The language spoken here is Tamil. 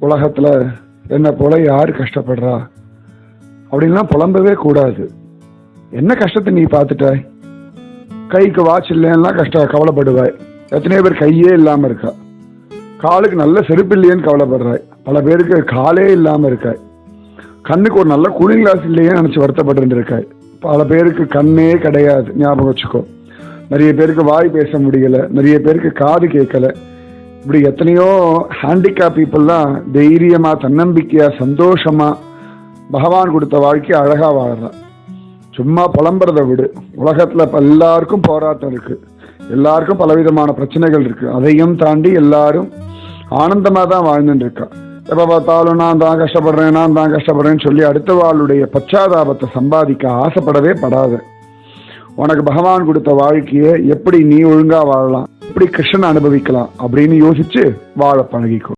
உலகத்துல என்ன போல யாரு கஷ்டப்படுறா அப்படின்லாம் புலம்பவே கூடாது. என்ன கஷ்டத்தை நீ பார்த்துட்டாய்? கைக்கு வாட்ச் இல்லைன்னா கவலைப்படுவாய். எத்தனையோ பேர் கையே இல்லாம இருக்கா. காலுக்கு நல்ல செருப்பு இல்லையேன்னு கவலைப்படுறாய். பல பேருக்கு காலே இல்லாம இருக்காய். கண்ணுக்கு ஒரு நல்ல கூலிங் கிளாஸ் இல்லையே நினைச்சு வருத்தப்பட்டு இருக்காய். பல பேருக்கு கண்ணே கிடையாது, ஞாபகம் வச்சுக்கோ. நிறைய பேருக்கு வாய் பேச முடியல, நிறைய பேருக்கு காது கேட்கல. இப்படி எத்தனையோ ஹேண்டிகேப் பீப்புள்லாம் தைரியமா, தன்னம்பிக்கையா, சந்தோஷமா பகவான் கொடுத்த வாழ்க்கையை அழகா வாழறான். சும்மா புலம்புறதை விடு. உலகத்துல எல்லாருக்கும் போராட்டம் இருக்கு, எல்லாருக்கும் பலவிதமான பிரச்சனைகள் இருக்கு. அதையும் தாண்டி எல்லாரும் ஆனந்தமா தான் வாழ்ந்துட்டு இருக்கா. எப்ப பார்த்தாலும் நான் தான் கஷ்டப்படுறேன்னு சொல்லி அடுத்த வாளுடைய பச்சாதாபத்தை சம்பாதிக்க ஆசைப்படவே படாத. உனக்கு பகவான் கொடுத்த வாழ்க்கையை எப்படி நீ ஒழுங்கா வாழலாம், எப்படி கிருஷ்ணன் அனுபவிக்கலாம் அப்படின்னு யோசிச்சு வாழ பழகிக்கோ.